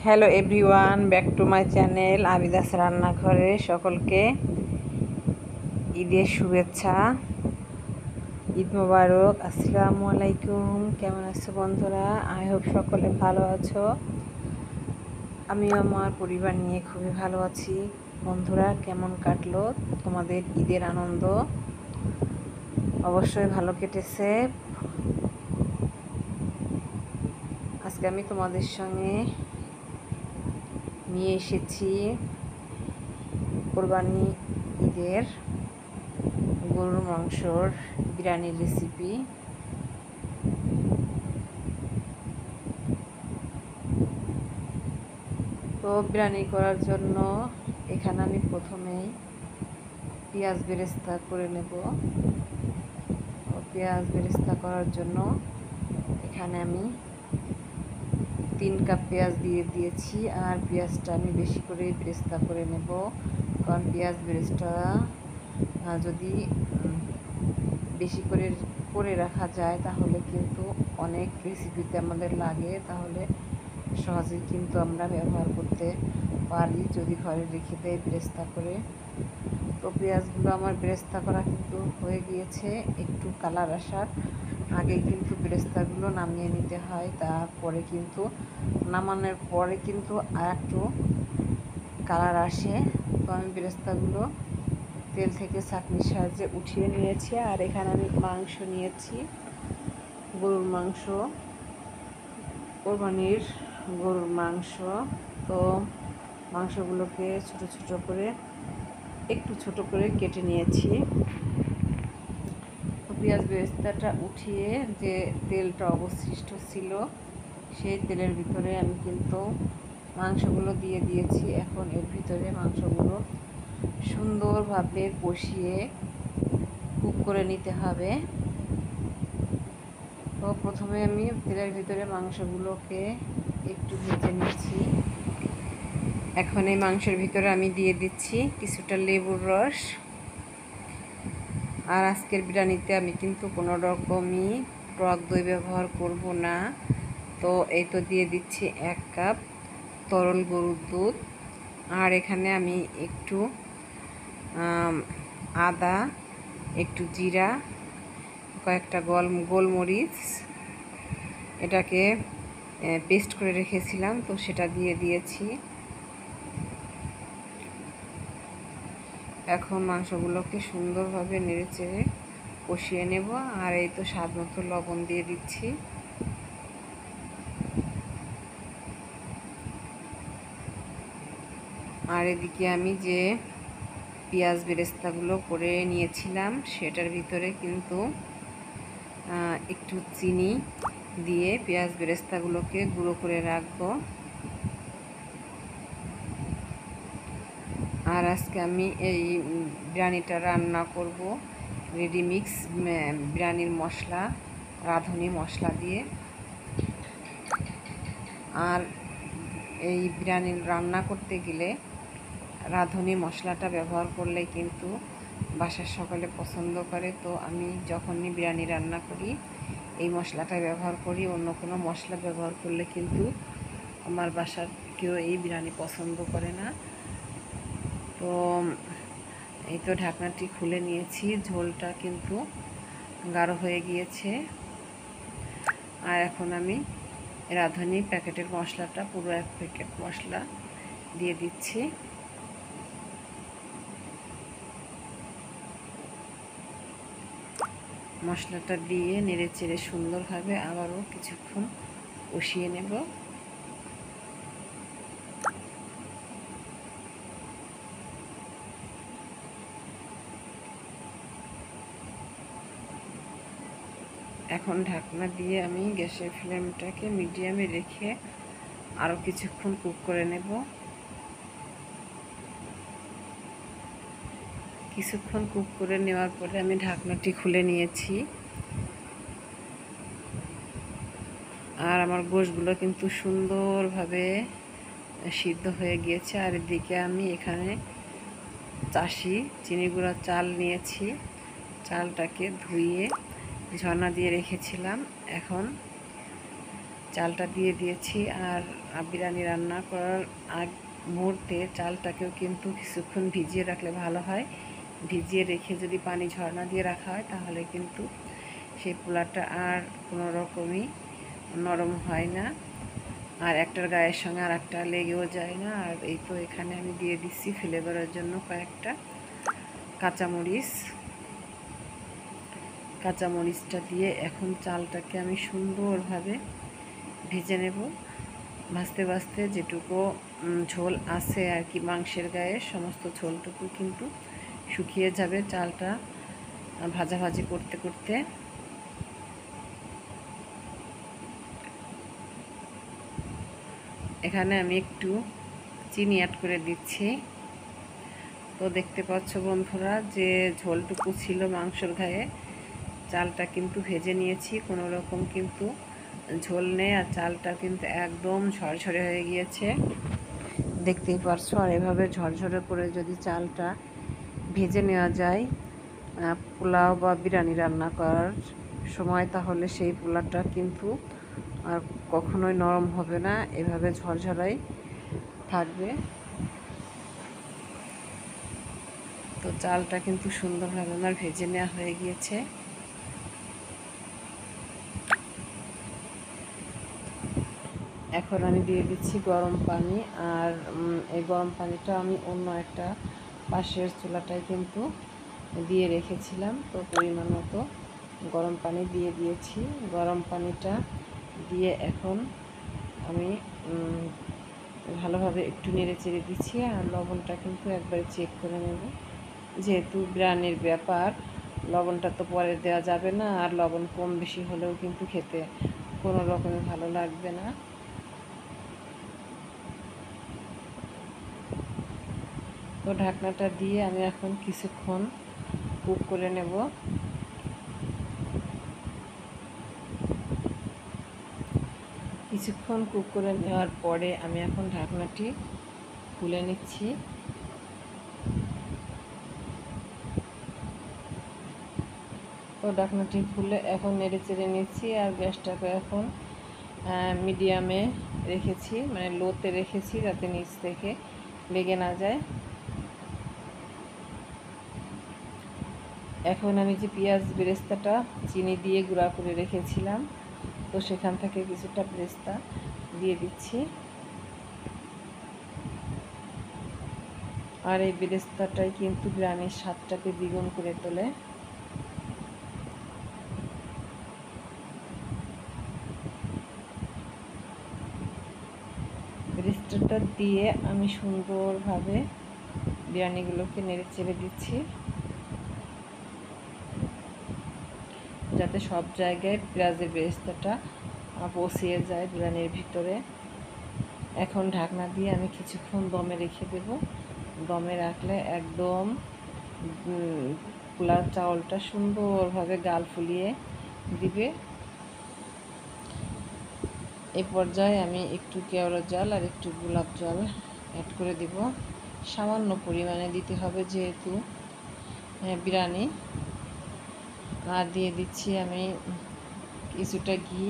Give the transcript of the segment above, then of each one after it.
Hello everyone, back to my channel Abida's রান্নাঘরে সকলকে ঈদের শুভেচ্ছা। ঈদ মোবারক। আসসালামু আলাইকুম। কেমন আছো বন্ধুরা? আই হোপ সকলে ভালো আছো। আমিও আমার পরিবার নিয়ে খুবই ভালো আছি। বন্ধুরা, কেমন কাটলো তোমাদের ঈদের আনন্দ? অবশ্যই ভালো কেটেছে। আজকে আমি তোমাদের সঙ্গে নিয়ে এসেছি কোরবানি ঈদের গরুর মাংসর বিরিয়ানির রেসিপি। তো বিরিয়ানি করার জন্য এখানে আমি প্রথমেই পেঁয়াজ বেরেস্তা করে নেব। পেঁয়াজ বেরেস্তা করার জন্য এখানে আমি 3 কাপ পেঁয়াজ দিয়ে দিয়েছি। আর পেঁয়াজটা আমি বেশি করে বেরেস্তা করে নেব, কারণ পেঁয়াজ বেরেস্তা যদি বেশি করে রাখা যায় তাহলে কিন্তু অনেক রেসিপিতে আমাদের লাগে, তাহলে সহজেই কিন্তু আমরা ব্যবহার করতে পারি যদি ঘরে রেখে দেয় বেরেস্তা করে। তো পেঁয়াজগুলো আমার বেরেস্তা করা কিন্তু হয়ে গিয়েছে। একটু কালার আসার আগে কিন্তু বেরেস্তাগুলো নামিয়ে নিতে হয়, তারপরে কিন্তু নামানোর পরে কিন্তু আর একটু কালার আসে। তো আমি বেরেস্তাগুলো তেল থেকে ছাঁকনির সাহায্যে উঠিয়ে নিয়েছি। আর এখানে আমি মাংস নিয়েছি, গরুর মাংস, কোরবানির গরুর মাংস। তো মাংসগুলোকে একটু ছোট করে কেটে নিয়েছি। তো পেঁয়াজ বেরেস্তাটা উঠিয়ে যে তেলটা অবশিষ্ট ছিল সেই তেলের ভিতরে আমি কিন্তু মাংসগুলো দিয়ে দিয়েছি। এখন এর ভিতরে মাংসগুলো সুন্দরভাবে কষিয়ে কুক করে নিতে হবে। তো প্রথমে আমি তেলের ভিতরে মাংসগুলোকে একটু ভেজে নিচ্ছি। এখন এই মাংসের ভিতরে আমি দিয়ে দিচ্ছি কিছুটা লেবুর রস। আর আজকের বিরিয়ানিতে আমি কিন্তু কোনো রকমই টক দই ব্যবহার করব না। তো এই তো দিয়ে দিচ্ছি 1 কাপ তরল গরুর দুধ। আর এখানে আমি একটু আদা, একটু জিরা, কয়েকটা গোলমরিচ এটাকে পেস্ট করে রেখেছিলাম, তো সেটা দিয়ে দিয়েছি। এখন মাংসগুলোকে সুন্দরভাবে নেড়েচেড়ে কষিয়ে নেব। আর এই তো স্বাদ মতো লবণ দিয়ে দিচ্ছি। আর এদিকে আমি যে পেঁয়াজ বেরেস্তাগুলো করে নিয়েছিলাম সেটার ভিতরে কিন্তু একটু চিনি দিয়ে পেঁয়াজ বেরেস্তাগুলোকে গুঁড়ো করে রাখবো। আর আজকে আমি এই বিরিয়ানিটা রান্না করব রেডিমিক্স বিরিয়ানির মশলা, রাঁধুনি মশলা দিয়ে। আর এই বিরিয়ানি রান্না করতে গেলে রাঁধুনি মশলাটা ব্যবহার করলে কিন্তু বাসার সকলে পছন্দ করে। তো আমি যখনই বিরিয়ানি রান্না করি এই মশলাটা ব্যবহার করি। অন্য কোনো মশলা ব্যবহার করলে কিন্তু আমার বাসার কেউ এই বিরিয়ানি পছন্দ করে না। তো এই তো ঢাকনাটি খুলে নিয়েছি। ঝোলটা কিন্তু গাঢ় হয়ে গিয়েছে। আর এখন আমি রাঁধুনি প্যাকেটের মশলাটা, পুরো 1 প্যাকেট মশলা দিয়ে দিচ্ছি। মশলাটা দিয়ে নেড়েচেড়ে সুন্দরভাবে আবারও কিছুক্ষণ কষিয়ে নেব। এখন ঢাকনা দিয়ে আমি গ্যাসের ফ্লেমটাকে মিডিয়ামে রেখে আরও কিছুক্ষণ কুক করে নেব। কিছুক্ষণ কুক করে নেওয়ার পরে আমি ঢাকনাটি খুলে নিয়েছি। আর আমার গোশগুলো কিন্তু সুন্দরভাবে সিদ্ধ হয়ে গিয়েছে। আর এদিকে আমি এখানে চিনি গুঁড়া চাল নিয়েছি। চালটাকে ধুয়ে ঝর্ণা দিয়ে রেখেছিলাম। এখন চালটা দিয়ে দিয়েছি। আর বিরিয়ানি রান্না করার আগ মুহূর্তে চালটাকেও কিন্তু কিছুক্ষণ ভিজিয়ে রাখলে ভালো হয়। ভিজিয়ে রেখে যদি পানি ঝরনা দিয়ে রাখা হয় তাহলে কিন্তু সেই পোলাওটা আর কোনো রকমই নরম হয় না, আর একটার গায়ের সঙ্গে আর একটা লেগেও যায় না। আর এই তো এখানে আমি দিয়ে দিচ্ছি ফ্লেভারের জন্য কয়েকটা কাঁচামরিচটা দিয়ে এখন চালটাকে আমি সুন্দরভাবে ভেজে নেব। ভাজতে ভাজতে যেটুকু ঝোল আছে আর কি মাংসের গায়ে, সমস্ত ঝোলটুকু কিন্তু শুকিয়ে যাবে চালটা ভাজাভাজি করতে করতে। এখানে আমি একটু চিনি অ্যাড করে দিচ্ছি। তো দেখতে পাচ্ছ বন্ধুরা যে ঝোলটুকু ছিল মাংসর গায়ে, চালটা কিন্তু ভেজে নিয়েছি, কোনো রকম কিন্তু ঝোল নেই, আর চালটা কিন্তু একদম ঝরঝরে হয়ে গিয়েছে, দেখতেই পারছো। আর এভাবে ঝরঝরে করে যদি চালটা ভেজে নেওয়া যায় পোলাও বা বিরিয়ানি রান্না করার সময়, তাহলে সেই পোলাওটা কিন্তু আর কখনোই নরম হবে না, এভাবে ঝরঝরাই থাকবে। তো চালটা কিন্তু সুন্দরভাবে আমার ভেজে নেওয়া হয়ে গিয়েছে। এখন আমি দিয়ে দিচ্ছি গরম পানি। আর এই গরম পানিটা আমি অন্য একটা পাশের চুলাটায় কিন্তু দিয়ে রেখেছিলাম। তো পরিমাণ মতো গরম পানি দিয়ে দিয়েছি। গরম পানিটা দিয়ে এখন আমি ভালোভাবে একটু নেড়ে চেড়ে দিচ্ছি। আর লবণটা কিন্তু একবার চেক করে নেব, যেহেতু বিরিয়ানির ব্যাপার, লবণটা তো পরে দেওয়া যাবে না, আর লবণ কম বেশি হলেও কিন্তু খেতে কোনো রকমে ভালো লাগবে না। তো ঢাকনাটা দিয়ে আমি এখন কিছুক্ষণ কুক করে নেব। কিছুক্ষণ কুক করে নেওয়ার পরে আমি এখন ঢাকনাটি খুলে নিচ্ছি। তো ঢাকনাটি খুলে এখন নেড়ে চেড়ে নিচ্ছি। আর গ্যাসটাকে এখন মিডিয়ামে রেখেছি, মানে লোতে রেখেছি, যাতে নিচ থেকে লেগে না যায়। এখন আমি যে পেঁয়াজ বেরেস্তাটা চিনি দিয়ে গুঁড়া করে রেখেছিলাম, তো সেখান থেকে কিছুটা বেরেস্তা দিয়ে দিচ্ছি। আর এই বেরেস্তাটাই কিন্তু বিরিয়ানির স্বাদটাকে দ্বিগুণ করে তোলে। বেরেস্তাটা দিয়ে আমি সুন্দরভাবে বিরিয়ানিগুলোকে নেড়ে চেড়ে দিচ্ছি, যাতে সব জায়গায় পেঁয়াজের বেরেস্তাটা পৌঁছিয়ে যায় বিরিয়ানির ভিতরে। এখন ঢাকনা দিয়ে আমি কিছুক্ষণ দমে রেখে দেব। দমে রাখলে একদম পোলাও চাউলটা সুন্দরভাবে গাল ফুলিয়ে দিবে। এই পর্যায়ে আমি একটু কেওড়া জল আর একটু গোলাপ জল অ্যাড করে দিব। সামান্য পরিমাণে দিতে হবে, যেহেতু বিরিয়ানি। আর দিয়ে দিচ্ছি আমি কিছুটা ঘি।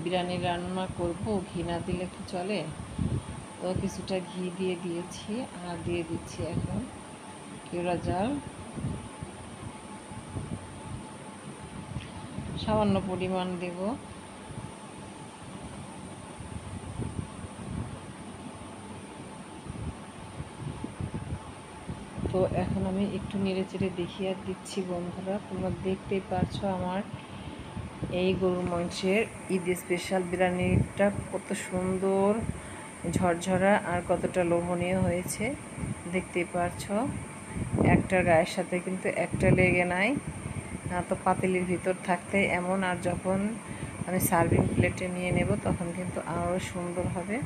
বিরিয়ানি রান্না করব, ঘি না দিলে কি চলে? তো কিছুটা ঘি দিয়ে দিয়েছি। আর দিয়ে দিচ্ছি এখন কেওড়া জল, সামান্য পরিমাণ দেব। তো এখন আমি একটু নেড়ে চেড়ে দেখিয়ে দিচ্ছি বন্ধুরা। তোমরা দেখতেই পারছো আমার এই গরুর মাংসের ঈদ স্পেশাল বিরিয়ানিটা কত সুন্দর ঝরঝরা আর কতটা লোভনীয় হয়েছে, দেখতেই পারছো। একটার গায়ের সাথে কিন্তু একটা লেগে নাই। তো পাতিলের ভিতর থাকতে এমন, আর যখন আমি সার্ভিং প্লেটে নিয়ে নেব তখন কিন্তু আরও সুন্দর হবে।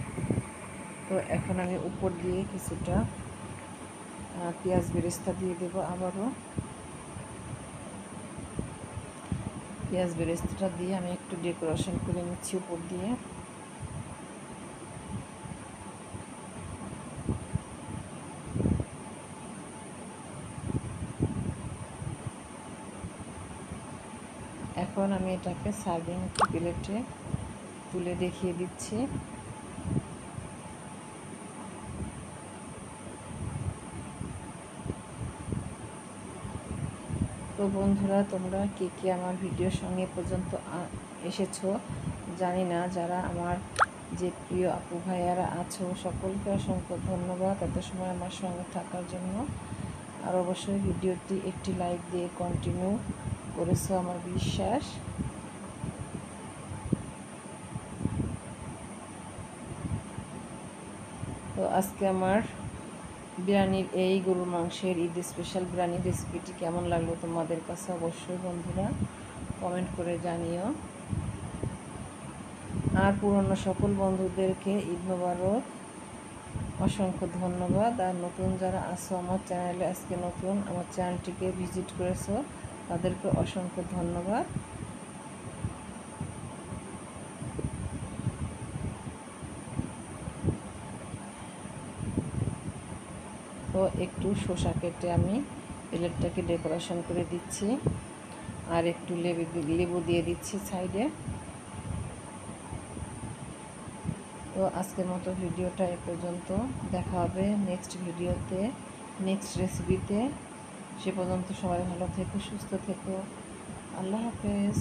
তো এখন আমি উপর দিয়ে কিছুটা পেঁয়াজ বেরেস্তা দিয়ে দেবো। আবারও পেঁয়াজ বেরেস্তাটা দিয়ে আমি একটু ডেকোরেশন করে নিচ্ছি উপর দিয়ে। এখন আমি এটাকে সার্ভিং প্লেটে তুলে দেখিয়ে দিচ্ছি। তো বন্ধুরা, তোমরা কে কে আমার ভিডিওর সঙ্গে পর্যন্ত এসেছো জানি না। যারা আমার যে প্রিয় আপু ভাইয়ারা আছো সকলকে অসংখ্য ধন্যবাদ এত সময় আমার সঙ্গে থাকার জন্য। আর অবশ্যই ভিডিওটি একটি লাইক দিয়ে কন্টিনিউ করেছো আমার বিশ্বাস। তো আজকে আমার বিরিয়ানির এই গরুর মাংসের ঈদ স্পেশাল বিরিয়ানি রেসিপিটি কেমন লাগলো তোমাদের কাছে অবশ্যই বন্ধুরা কমেন্ট করে জানিও। আর পুরনো সকল বন্ধুদেরকে ঈদ মোবারক, অসংখ্য ধন্যবাদ। আর নতুন যারা আছো আমার চ্যানেলে, আজকে নতুন আমার চ্যানেলটিকে ভিজিট করেছো তাদেরকে অসংখ্য ধন্যবাদ। তো একটু শসা কেটে আমি প্লেটটাকে ডেকোরেশন করে দিচ্ছি, আর একটু লেবু দিয়ে দিচ্ছি সাইডে। তো আজকের মতো ভিডিওটা এ পর্যন্ত, দেখা হবে নেক্সট ভিডিওতে, নেক্সট রেসিপিতে। সে পর্যন্ত সবাই ভালো থেকো, সুস্থ থেকো। আল্লাহ হাফেজ।